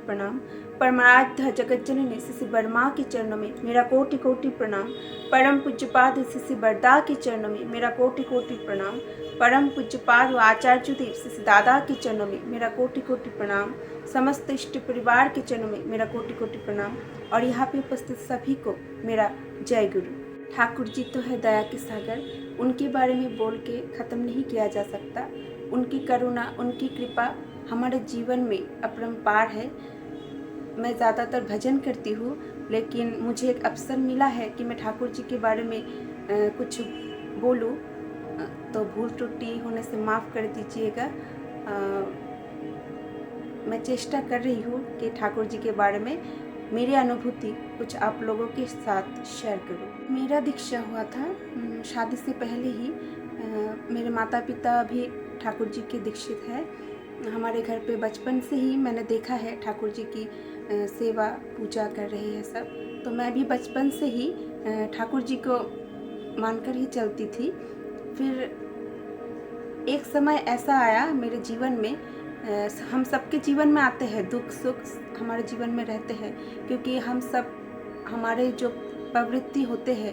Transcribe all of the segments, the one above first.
प्रणाम। परमाराध्य जगत जननी श्री वर्मा के चरणों में मेरा कोटि कोटि प्रणाम। परम पूज्यपाद श्री बरदा के चरणों में मेरा कोटि कोटि प्रणाम। परम पूज्यपाद आचार्य देव श्री दादा के चरणों में मेरा कोटि कोटि प्रणाम। समस्त इष्ट परिवार के चरणों में मेरा कोटि कोटि प्रणाम। और यहाँ पे उपस्थित सभी को मेरा जय गुरु। ठाकुर जी तो है दया के सागर, उनके बारे में बोल के ख़त्म नहीं किया जा सकता। उनकी करुणा, उनकी कृपा हमारे जीवन में अपरंपार है। मैं ज़्यादातर भजन करती हूँ, लेकिन मुझे एक अवसर मिला है कि मैं ठाकुर जी के बारे में कुछ बोलूँ, तो भूल त्रुटि होने से माफ़ कर दीजिएगा। मैं चेष्टा कर रही हूँ कि ठाकुर जी के बारे में मेरी अनुभूति कुछ आप लोगों के साथ शेयर करूँ। मेरा दीक्षा हुआ था शादी से पहले ही। मेरे माता पिता भी ठाकुर जी के दीक्षित है। हमारे घर पे बचपन से ही मैंने देखा है ठाकुर जी की सेवा पूजा कर रहे हैं सब। तो मैं भी बचपन से ही ठाकुर जी को मानकर ही चलती थी। फिर एक समय ऐसा आया मेरे जीवन में, हम सबके जीवन में आते हैं, दुख सुख हमारे जीवन में रहते हैं, क्योंकि हम सब हमारे जो प्रवृत्ति होते हैं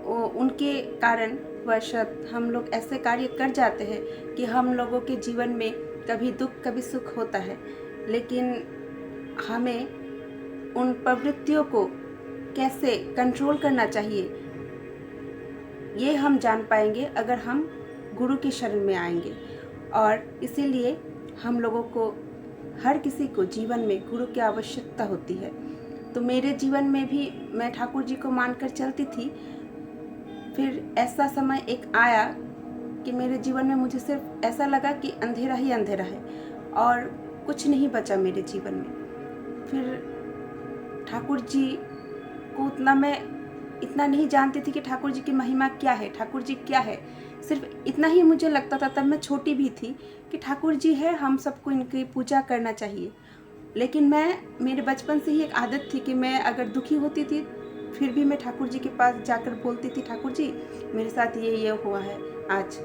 वो उनके कारण वशत हम लोग ऐसे कार्य कर जाते हैं कि हम लोगों के जीवन में कभी दुख कभी सुख होता है। लेकिन हमें उन प्रवृत्तियों को कैसे कंट्रोल करना चाहिए ये हम जान पाएंगे अगर हम गुरु की शरण में आएंगे। और इसीलिए हम लोगों को, हर किसी को जीवन में गुरु की आवश्यकता होती है। तो मेरे जीवन में भी मैं ठाकुर जी को मानकर चलती थी। फिर ऐसा समय एक आया कि मेरे जीवन में मुझे सिर्फ ऐसा लगा कि अंधेरा ही अंधेरा है और कुछ नहीं बचा मेरे जीवन में। फिर ठाकुर जी को मैं इतना नहीं जानती थी कि ठाकुर जी की महिमा क्या है, ठाकुर जी क्या है। सिर्फ इतना ही मुझे लगता था, तब मैं छोटी भी थी, कि ठाकुर जी है, हम सबको इनकी पूजा करना चाहिए। लेकिन मेरे बचपन से ही एक आदत थी कि मैं अगर दुखी होती थी फिर भी मैं ठाकुर जी के पास जाकर बोलती थी, ठाकुर जी मेरे साथ ये हुआ है आज।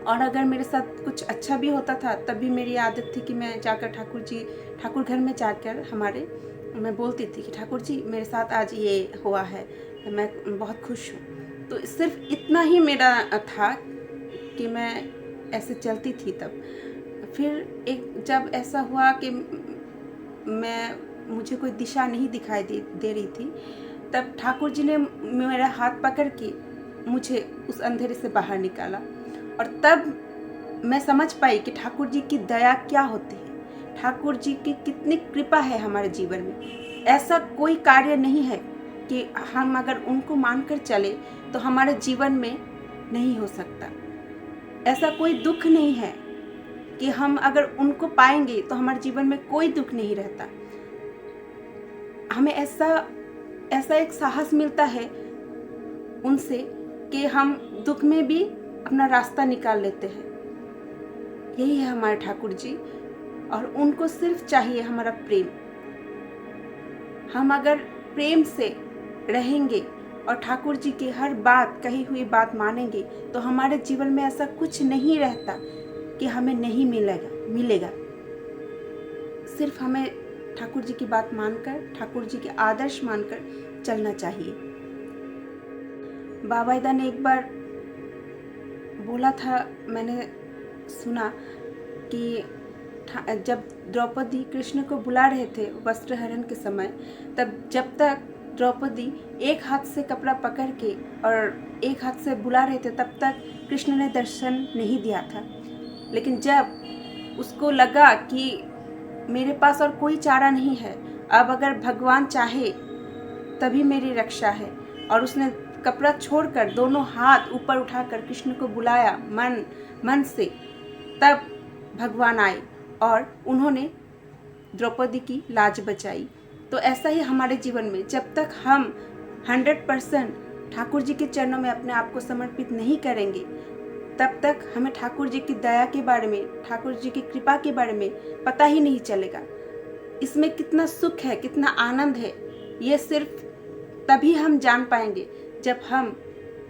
और अगर मेरे साथ कुछ अच्छा भी होता था तब भी मेरी आदत थी कि मैं जाकर ठाकुर घर में जाकर मैं बोलती थी कि ठाकुर जी मेरे साथ आज ये हुआ है, मैं बहुत खुश हूँ। तो सिर्फ इतना ही मेरा था कि मैं ऐसे चलती थी। तब फिर जब ऐसा हुआ कि मुझे कोई दिशा नहीं दिखाई दे रही थी, तब ठाकुर जी ने मेरा हाथ पकड़ के मुझे उस अंधेरे से बाहर निकाला। और तब मैं समझ पाई कि ठाकुर जी की दया क्या होती है, ठाकुर जी की कितनी कृपा है हमारे जीवन में। ऐसा कोई कार्य नहीं है कि हम अगर उनको मानकर चले तो हमारे जीवन में नहीं हो सकता। ऐसा कोई दुख नहीं है कि हम अगर उनको पाएंगे तो हमारे जीवन में कोई दुख नहीं रहता। हमें ऐसा एक साहस मिलता है उनसे कि हम दुख में भी अपना रास्ता निकाल लेते हैं। यही है हमारे ठाकुर जी, और उनको सिर्फ चाहिए हमारा प्रेम। हम अगर प्रेम से रहेंगे और ठाकुर जी की हर बात, कही हुई बात मानेंगे तो हमारे जीवन में ऐसा कुछ नहीं रहता कि हमें नहीं मिलेगा। सिर्फ हमें ठाकुर जी की बात मानकर, ठाकुर जी के आदर्श मानकर चलना चाहिए। बाबाईदा ने एक बार बोला था, मैंने सुना कि जब द्रौपदी कृष्ण को बुला रहे थे वस्त्रहरण के समय, तब जब तक द्रौपदी एक हाथ से कपड़ा पकड़ के और एक हाथ से बुला रहे थे तब तक कृष्ण ने दर्शन नहीं दिया था। लेकिन जब उसको लगा कि मेरे पास और कोई चारा नहीं है, अब अगर भगवान चाहे तभी मेरी रक्षा है, और उसने कपड़ा छोड़कर दोनों हाथ ऊपर उठाकर कृष्ण को बुलाया मन से, तब भगवान आए और उन्होंने द्रौपदी की लाज बचाई। तो ऐसा ही हमारे जीवन में जब तक हम 100% ठाकुर जी के चरणों में अपने आप को समर्पित नहीं करेंगे, तब तक हमें ठाकुर जी की दया के बारे में, ठाकुर जी की कृपा के बारे में पता ही नहीं चलेगा। इसमें कितना सुख है, कितना आनंद है, ये सिर्फ तभी हम जान पाएंगे जब हम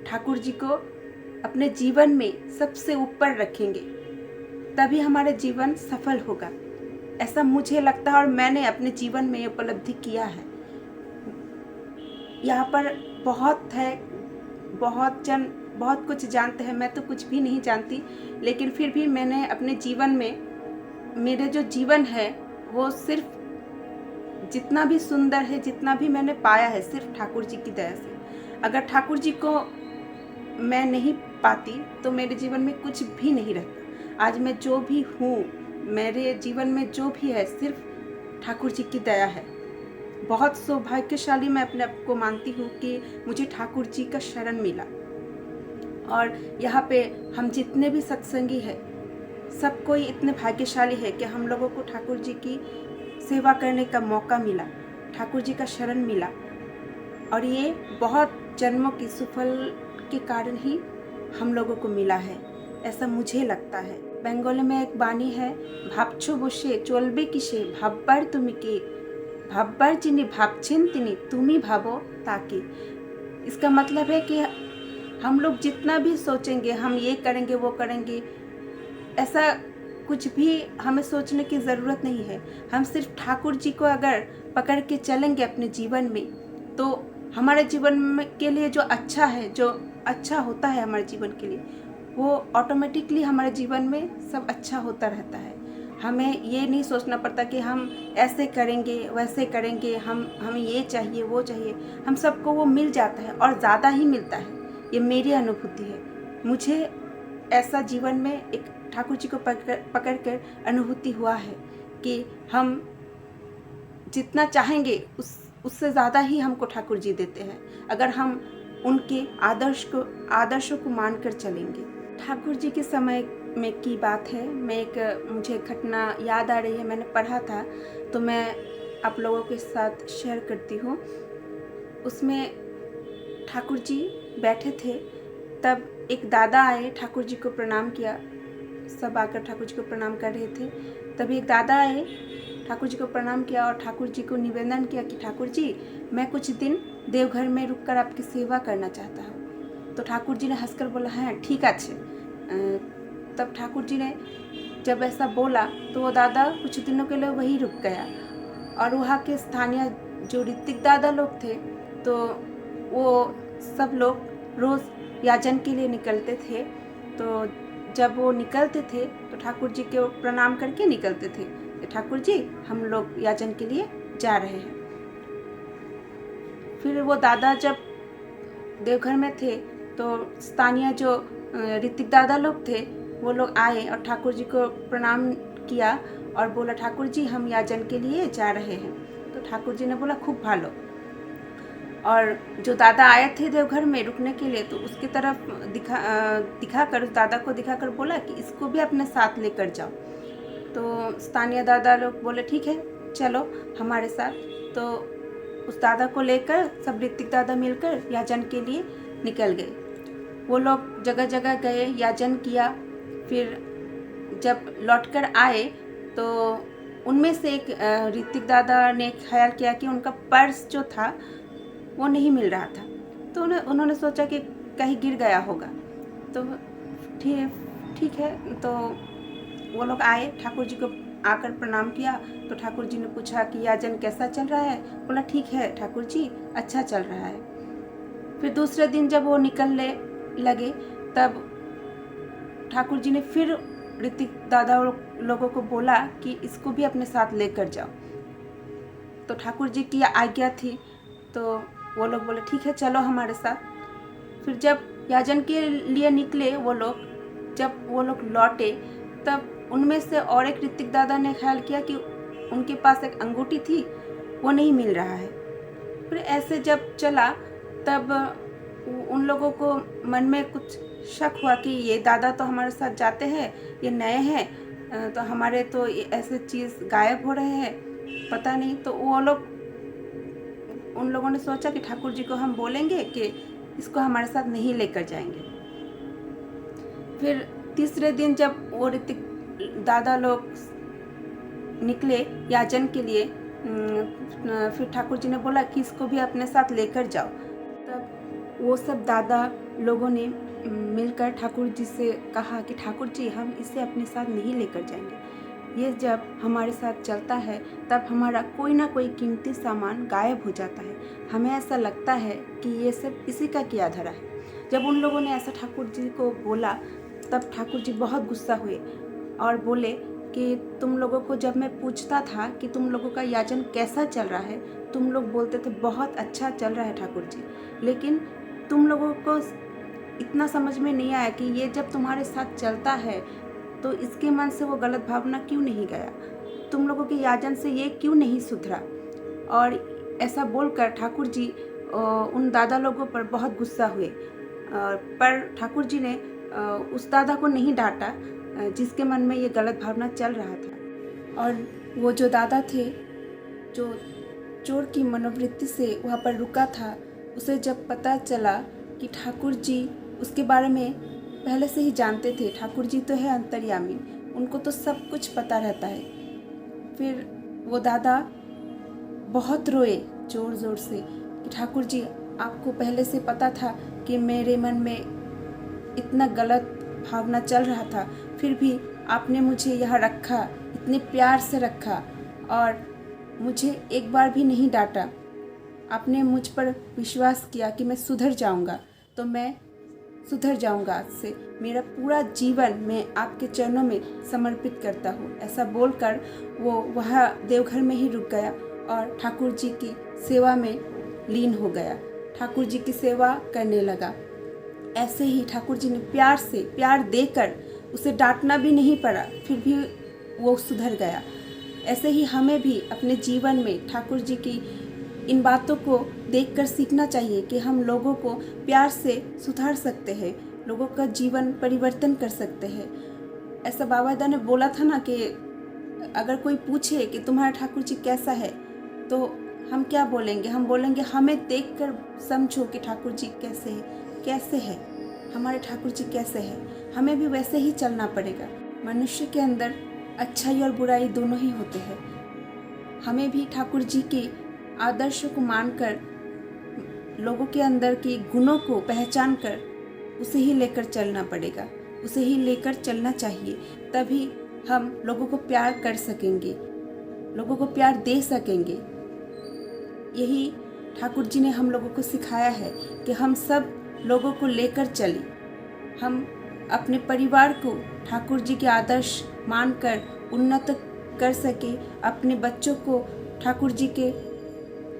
ठाकुर जी को अपने जीवन में सबसे ऊपर रखेंगे, तभी हमारा जीवन सफल होगा। ऐसा मुझे लगता है और मैंने अपने जीवन में उपलब्धि किया है। यहाँ पर बहुत है, बहुत जन बहुत कुछ जानते हैं, मैं तो कुछ भी नहीं जानती, लेकिन फिर भी मैंने अपने जीवन में, मेरे जो जीवन है वो सिर्फ जितना भी सुंदर है, जितना भी मैंने पाया है, सिर्फ ठाकुर जी की दया से। अगर ठाकुर जी को मैं नहीं पाती तो मेरे जीवन में कुछ भी नहीं रहता। आज मैं जो भी हूँ, मेरे जीवन में जो भी है, सिर्फ ठाकुर जी की दया है। बहुत सौभाग्यशाली मैं अपने आप को मानती हूँ कि मुझे ठाकुर जी का शरण मिला। और यहाँ पे हम जितने भी सत्संगी हैं, सब कोई इतने भाग्यशाली है कि हम लोगों को ठाकुर जी की सेवा करने का मौका मिला, ठाकुर जी का शरण मिला। और ये बहुत जन्मों की सुफल के कारण ही हम लोगों को मिला है, ऐसा मुझे लगता है। बंगाली में एक वाणी है, भाबछो बसे चलबे किसे भाबबार तुमी के, भाबबार जिनी भाबछेन तिनी तुमी भाबो ताके। इसका मतलब है कि हम लोग जितना भी सोचेंगे, हम ये करेंगे वो करेंगे, ऐसा कुछ भी हमें सोचने की ज़रूरत नहीं है। हम सिर्फ ठाकुर जी को अगर पकड़ के चलेंगे अपने जीवन में, तो हमारे जीवन में के लिए जो अच्छा है, जो अच्छा होता है हमारे जीवन के लिए, वो ऑटोमेटिकली हमारे जीवन में सब अच्छा होता रहता है। हमें ये नहीं सोचना पड़ता कि हम ऐसे करेंगे वैसे करेंगे, हमें ये चाहिए वो चाहिए। हम सबको वो मिल जाता है और ज़्यादा ही मिलता है। ये मेरी अनुभूति है। मुझे ऐसा जीवन में एक ठाकुर जी को पकड़ कर अनुभूति हुआ है कि हम जितना चाहेंगे उससे ज़्यादा ही हमको ठाकुर जी देते हैं, अगर हम उनके आदर्शों को मानकर चलेंगे। ठाकुर जी के समय में की बात है, मुझे घटना याद आ रही है, मैंने पढ़ा था तो मैं आप लोगों के साथ शेयर करती हूँ। उसमें ठाकुर जी बैठे थे, तब एक दादा आए, ठाकुर जी को प्रणाम किया। सब आकर ठाकुर जी को प्रणाम कर रहे थे, तभी एक दादा आए, ठाकुर जी को प्रणाम किया और ठाकुर जी को निवेदन किया कि ठाकुर जी, मैं कुछ दिन देवघर में रुककर आपकी सेवा करना चाहता हूँ। तो ठाकुर जी ने हंसकर बोला, हाँ ठीक है। तब ठाकुर जी ने जब ऐसा बोला तो वो दादा कुछ दिनों के लिए वहीं रुक गया। और वहाँ के स्थानीय जो ऋतिक दादा लोग थे, तो वो सब लोग रोज़ याचन के लिए निकलते थे। तो जब वो निकलते थे तो ठाकुर जी को प्रणाम करके निकलते थे, ठाकुर जी हम लोग याचन के लिए जा रहे हैं। फिर वो दादा जब देवघर में थे तो स्थानीय जो ऋतिक दादा लोग थे, वो लोग आए और ठाकुर जी को प्रणाम किया और बोला, ठाकुर जी हम याचन के लिए जा रहे हैं। तो ठाकुर जी ने बोला, खूब भालो। और जो दादा आए थे देवघर में रुकने के लिए, तो उसकी तरफ दिखाकर, उस दादा को दिखाकर बोला कि इसको भी अपने साथ लेकर जाओ। तो स्थानीय दादा लोग बोले, ठीक है चलो हमारे साथ। तो उस दादा को लेकर सब ऋतिक दादा मिलकर याचन के लिए निकल गए। वो लोग जगह जगह गए, याचन किया। फिर जब लौटकर आए तो उनमें से एक ऋतिक दादा ने ख्याल किया कि उनका पर्स जो था वो नहीं मिल रहा था। तो उन्होंने सोचा कि कहीं गिर गया होगा। तो ठीक है, तो वो लोग आए, ठाकुर जी को आकर प्रणाम किया। तो ठाकुर जी ने पूछा कि याचन कैसा चल रहा है? बोला, ठीक है ठाकुर जी, अच्छा चल रहा है। फिर दूसरे दिन जब वो निकलने लगे, तब ठाकुर जी ने फिर ऋतिक दादा लोगों को बोला कि इसको भी अपने साथ लेकर जाओ। तो ठाकुर जी की आज्ञा थी, तो वो लोग बोले, ठीक है चलो हमारे साथ। फिर जब याचन के लिए निकले वो लोग, जब वो लोग लौटे, तब उनमें से और एक ऋतिक दादा ने ख्याल किया कि उनके पास एक अंगूठी थी, वो नहीं मिल रहा है। फिर ऐसे जब चला, तब उन लोगों को मन में कुछ शक हुआ कि ये दादा तो हमारे साथ जाते हैं, ये नए हैं, तो हमारे तो ऐसे चीज़ गायब हो रहे हैं, पता नहीं। तो उन लोगों ने सोचा कि ठाकुर जी को हम बोलेंगे कि इसको हमारे साथ नहीं लेकर जाएंगे। फिर तीसरे दिन जब वो ऋतिक दादा लोग निकले याचन के लिए, फिर ठाकुर जी ने बोला कि इसको भी अपने साथ लेकर जाओ। तब वो सब दादा लोगों ने मिलकर ठाकुर जी से कहा कि ठाकुर जी हम इसे अपने साथ नहीं लेकर जाएंगे। ये जब हमारे साथ चलता है तब हमारा कोई ना कोई कीमती सामान गायब हो जाता है। हमें ऐसा लगता है कि ये सब इसी का किया धरा है। जब उन लोगों ने ऐसा ठाकुर जी को बोला तब ठाकुर जी बहुत गुस्सा हुए और बोले कि तुम लोगों को जब मैं पूछता था कि तुम लोगों का याचन कैसा चल रहा है, तुम लोग बोलते थे बहुत अच्छा चल रहा है ठाकुर जी, लेकिन तुम लोगों को इतना समझ में नहीं आया कि ये जब तुम्हारे साथ चलता है तो इसके मन से वो गलत भावना क्यों नहीं गया, तुम लोगों के याचन से ये क्यों नहीं सुधरा। और ऐसा बोलकर ठाकुर जी उन दादा लोगों पर बहुत गुस्सा हुए, पर ठाकुर जी ने उस दादा को नहीं डांटा जिसके मन में ये गलत भावना चल रहा था। और वो जो दादा थे जो चोर की मनोवृत्ति से वहाँ पर रुका था, उसे जब पता चला कि ठाकुर जी उसके बारे में पहले से ही जानते थे, ठाकुर जी तो है अंतर्यामी, उनको तो सब कुछ पता रहता है। फिर वो दादा बहुत रोए ज़ोर ज़ोर से कि ठाकुर जी आपको पहले से पता था कि मेरे मन में इतना गलत भावना चल रहा था, फिर भी आपने मुझे यहाँ रखा, इतने प्यार से रखा और मुझे एक बार भी नहीं डांटा। आपने मुझ पर विश्वास किया कि मैं सुधर जाऊंगा, तो मैं सुधर जाऊंगा। आज से मेरा पूरा जीवन मैं आपके चरणों में समर्पित करता हूँ। ऐसा बोलकर वो वहाँ देवघर में ही रुक गया और ठाकुर जी की सेवा में लीन हो गया, ठाकुर जी की सेवा करने लगा। ऐसे ही ठाकुर जी ने प्यार से प्यार देकर, उसे डांटना भी नहीं पड़ा, फिर भी वो सुधर गया। ऐसे ही हमें भी अपने जीवन में ठाकुर जी की इन बातों को देखकर सीखना चाहिए कि हम लोगों को प्यार से सुधार सकते हैं, लोगों का जीवन परिवर्तन कर सकते हैं। ऐसा बाबा दादा ने बोला था ना कि अगर कोई पूछे कि तुम्हारा ठाकुर जी कैसा है, तो हम क्या बोलेंगे? हम बोलेंगे हमें देखकर समझो कि ठाकुर जी कैसे है, हमारे ठाकुर जी कैसे हैं। हमें भी वैसे ही चलना पड़ेगा। मनुष्य के अंदर अच्छाई और बुराई दोनों ही होते हैं। हमें भी ठाकुर जी के आदर्शों को मानकर, लोगों के अंदर के गुणों को पहचान कर उसे ही लेकर चलना पड़ेगा, उसे ही लेकर चलना चाहिए। तभी हम लोगों को प्यार कर सकेंगे, लोगों को प्यार दे सकेंगे। यही ठाकुर जी ने हम लोगों को सिखाया है कि हम सब लोगों को लेकर चलें। हम अपने परिवार को ठाकुर जी के आदर्श मानकर उन्नत कर सके, अपने बच्चों को ठाकुर जी के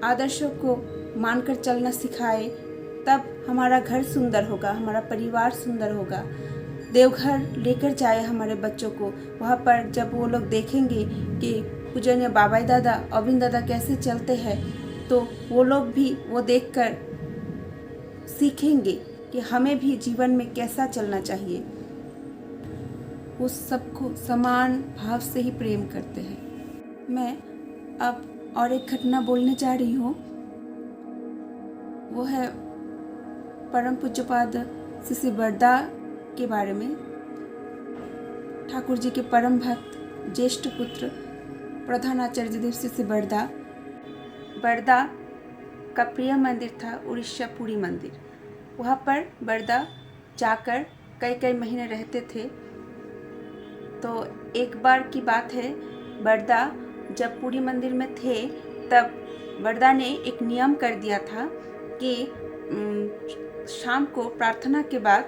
आदर्शों को मानकर चलना सिखाए, तब हमारा घर सुंदर होगा, हमारा परिवार सुंदर होगा। देवघर लेकर जाए हमारे बच्चों को, वहाँ पर जब वो लोग देखेंगे कि पूजनीय बाबा दादा, अविंद दादा कैसे चलते हैं, तो वो लोग भी वो देखकर सीखेंगे कि हमें भी जीवन में कैसा चलना चाहिए। वो सबको समान भाव से ही प्रेम करते हैं। मैं अब और एक घटना बोलने जा रही हूँ। वो है परम पूज्यपाद श्री बरदा के बारे में। ठाकुर जी के परम भक्त ज्येष्ठ पुत्र प्रधानाचार्य देव श्री बरदा का प्रिय मंदिर था उड़ीसा पुरी मंदिर। वहाँ पर बरदा जाकर कई महीने रहते थे। तो एक बार की बात है, बरदा जब पुरी मंदिर में थे तब बरदा ने एक नियम कर दिया था कि शाम को प्रार्थना के बाद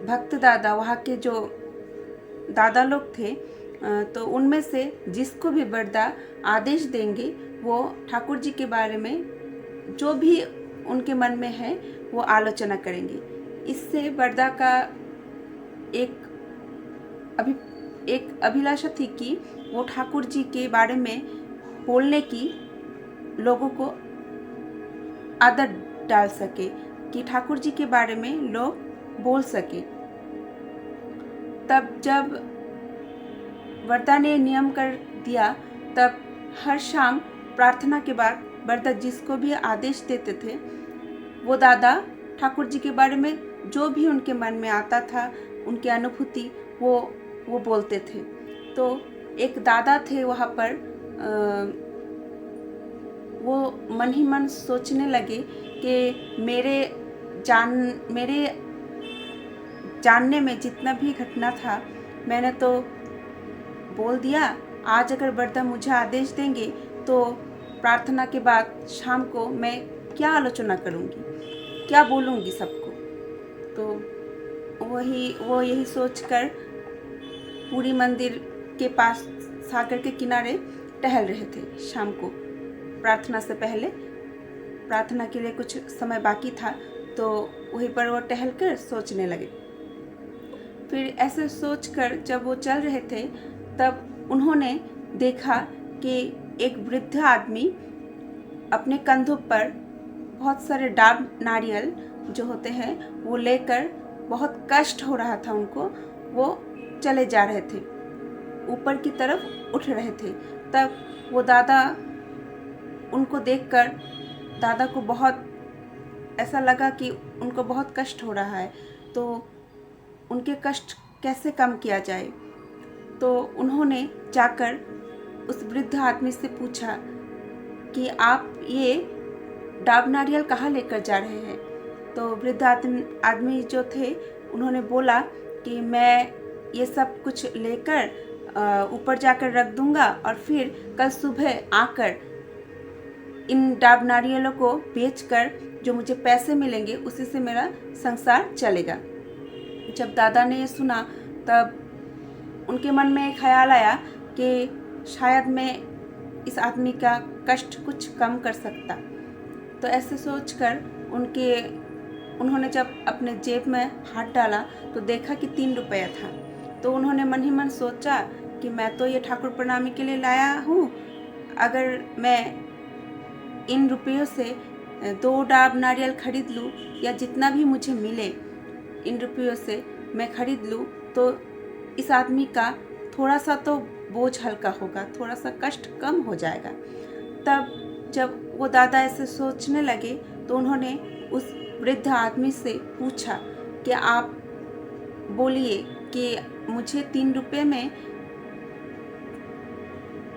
भक्त दादा, वहाँ के जो दादा लोग थे, तो उनमें से जिसको भी बरदा आदेश देंगे, वो ठाकुर जी के बारे में जो भी उनके मन में है वो आलोचना करेंगे। इससे बरदा का एक अभिलाषा थी कि वो ठाकुर जी के बारे में बोलने की लोगों को आदत डाल सके, कि ठाकुर जी के बारे में लोग बोल सके। तब जब बरदा ने नियम कर दिया, तब हर शाम प्रार्थना के बाद बरदा जिसको भी आदेश देते थे, वो दादा ठाकुर जी के बारे में जो भी उनके मन में आता था, उनकी अनुभूति वो बोलते थे। तो एक दादा थे वहाँ पर, वो मन ही मन सोचने लगे कि मेरे जानने में जितना भी घटना था, मैंने तो बोल दिया, आज अगर बरदा मुझे आदेश देंगे तो प्रार्थना के बाद शाम को मैं क्या आलोचना करूँगी, क्या बोलूँगी सबको। तो वो यही सोचकर पूरी मंदिर के पास सागर के किनारे टहल रहे थे शाम को, प्रार्थना से पहले। प्रार्थना के लिए कुछ समय बाकी था, तो वहीं पर वो टहल कर सोचने लगे। फिर ऐसे सोचकर जब वो चल रहे थे तब उन्होंने देखा कि एक वृद्ध आदमी अपने कंधों पर बहुत सारे डाब नारियल जो होते हैं वो लेकर, बहुत कष्ट हो रहा था उनको, वो चले जा रहे थे, ऊपर की तरफ उठ रहे थे। तब वो दादा उनको देखकर दादा को बहुत ऐसा लगा कि उनको बहुत कष्ट हो रहा है, तो उनके कष्ट कैसे कम किया जाए। तो उन्होंने जाकर उस वृद्ध आदमी से पूछा कि आप ये डाब नारियल कहाँ लेकर जा रहे हैं। तो वृद्ध आदमी जो थे उन्होंने बोला कि मैं ये सब कुछ लेकर ऊपर जाकर रख दूंगा और फिर कल सुबह आकर इन डाब नारियलों को बेचकर जो मुझे पैसे मिलेंगे उसी से मेरा संसार चलेगा। जब दादा ने ये सुना तब उनके मन में एक ख्याल आया कि शायद मैं इस आदमी का कष्ट कुछ कम कर सकता। तो ऐसे सोचकर उन्होंने जब अपने जेब में हाथ डाला तो देखा कि 3 रुपया था। तो उन्होंने मन ही मन सोचा कि मैं तो ये ठाकुर प्रणामी के लिए लाया हूँ, अगर मैं इन रुपयों से 2 डाब नारियल खरीद लूँ या जितना भी मुझे मिले इन रुपयों से मैं खरीद लूँ तो इस आदमी का थोड़ा सा तो बोझ हल्का होगा, थोड़ा सा कष्ट कम हो जाएगा। तब जब वो दादा ऐसे सोचने लगे तो उन्होंने उस वृद्ध आदमी से पूछा कि आप बोलिए कि मुझे 3 रुपये में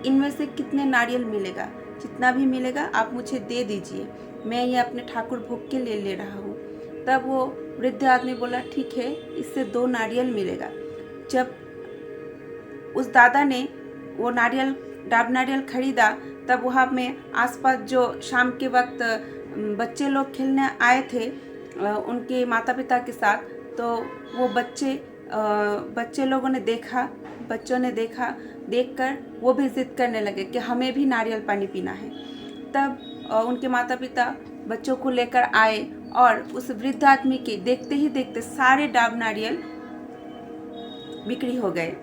इनमें से कितने नारियल मिलेगा, जितना भी मिलेगा आप मुझे दे दीजिए, मैं ये अपने ठाकुर भोग के लिए ले रहा हूँ। तब वो वृद्ध आदमी बोला ठीक है, इससे 2 नारियल मिलेगा। जब उस दादा ने वो डाब नारियल खरीदा तब वहाँ में आसपास जो शाम के वक्त बच्चे लोग खेलने आए थे उनके माता पिता के साथ, तो वो बच्चे लोगों ने देखा, बच्चों ने देखकर वो भी जिद करने लगे कि हमें भी नारियल पानी पीना है। तब उनके माता पिता बच्चों को लेकर आए और उस वृद्ध आदमी के देखते ही देखते सारे डाब नारियल बिक्री हो गए।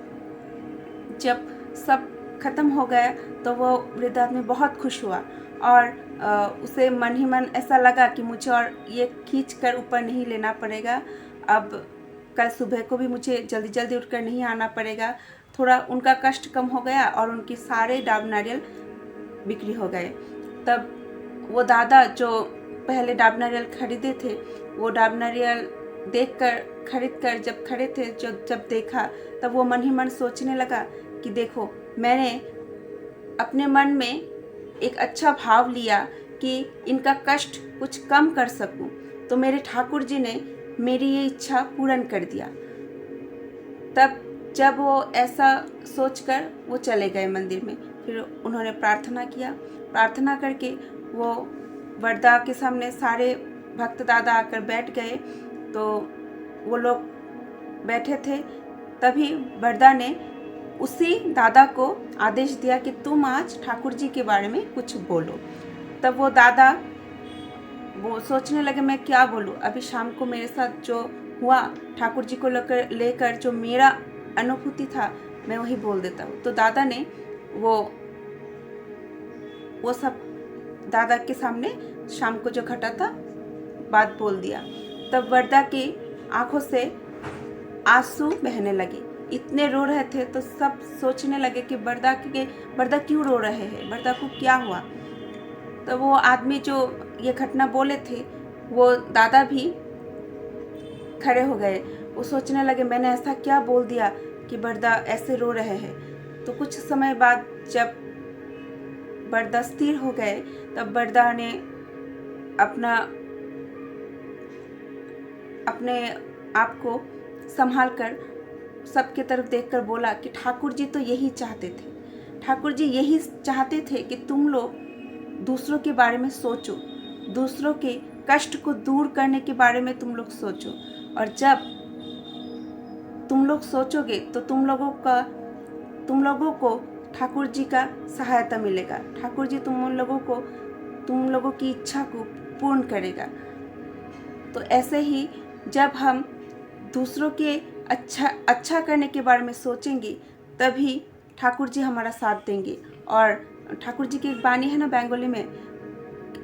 जब सब खत्म हो गया तो वो वृद्ध आदमी बहुत खुश हुआ और उसे मन ही मन ऐसा लगा कि मुझे और ये खींच कर ऊपर नहीं लेना पड़ेगा, अब कल सुबह को भी मुझे जल्दी जल्दी उठकर नहीं आना पड़ेगा। थोड़ा उनका कष्ट कम हो गया और उनके सारे डाब नारियल बिक्री हो गए। तब वो दादा जो पहले डाब नारियल खरीदे थे वो डाब नारियल खरीद कर जब खड़े थे, जब देखा तब वो मन ही मन सोचने लगा कि देखो मैंने अपने मन में एक अच्छा भाव लिया कि इनका कष्ट कुछ कम कर सकूं, तो मेरे ठाकुर जी ने मेरी ये इच्छा पूर्ण कर दिया। तब जब वो ऐसा सोचकर वो चले गए मंदिर में, फिर उन्होंने प्रार्थना किया। प्रार्थना करके वो वरदा के सामने सारे भक्त दादा आकर बैठ गए। तो वो लोग बैठे थे, तभी वरदा ने उसी दादा को आदेश दिया कि तुम आज ठाकुर जी के बारे में कुछ बोलो। तब वो दादा वो सोचने लगे मैं क्या बोलूँ, अभी शाम को मेरे साथ जो हुआ ठाकुर जी को लेकर जो मेरा अनुभूति था मैं वही बोल देता हूँ। तो दादा ने वो सब दादा के सामने शाम को जो घटा था बात बोल दिया। तब वरदा की आंखों से आंसू बहने लगे, इतने रो रहे थे तो सब सोचने लगे कि वरदा क्यों रो रहे हैं, वरदा को क्या हुआ। तो वो आदमी जो ये घटना बोले थे वो दादा भी खड़े हो गए। वो सोचने लगे मैंने ऐसा क्या बोल दिया कि वरदा ऐसे रो रहे हैं। तो कुछ समय बाद जब वरदा स्थिर हो गए तब वरदा ने अपने आप को संभाल कर सबके तरफ देखकर बोला कि ठाकुर जी तो यही चाहते थे, ठाकुर जी यही चाहते थे कि तुम लोग दूसरों के बारे में सोचो, दूसरों के कष्ट को दूर करने के बारे में तुम लोग सोचो, और जब तुम लोग सोचोगे तो तुम लोगों को ठाकुर जी का सहायता मिलेगा, ठाकुर जी तुम लोगों की इच्छा को पूर्ण करेगा। तो ऐसे ही जब हम दूसरों के अच्छा करने के बारे में सोचेंगे तभी ठाकुर जी हमारा साथ देंगे। और ठाकुर जी की एक वाणी है ना बेंगोली में,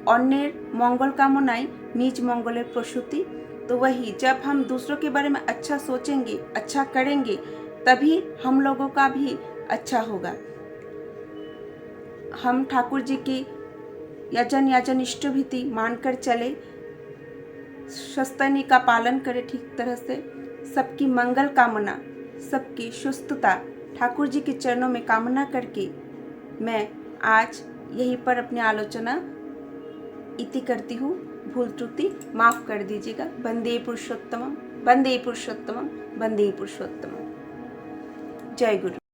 अन्येर मंगल कामनाई निज मंगलेर प्रसूति। तो वही, जब हम दूसरों के बारे में अच्छा सोचेंगे, अच्छा करेंगे, तभी हम लोगों का भी अच्छा होगा। हम ठाकुर जी की यजन इष्टभीति मानकर चले, शस्त्रनी का पालन करें ठीक तरह से, सबकी मंगल कामना, सबकी सुस्थता ठाकुर जी के चरणों में कामना करके मैं आज यहीं पर अपनी आलोचना इति करती हूँ। भूल त्रुटि माफ कर दीजिएगा। वंदे पुरुषोत्तमम, वंदे पुरुषोत्तमम, वंदे पुरुषोत्तमम। जय गुरु।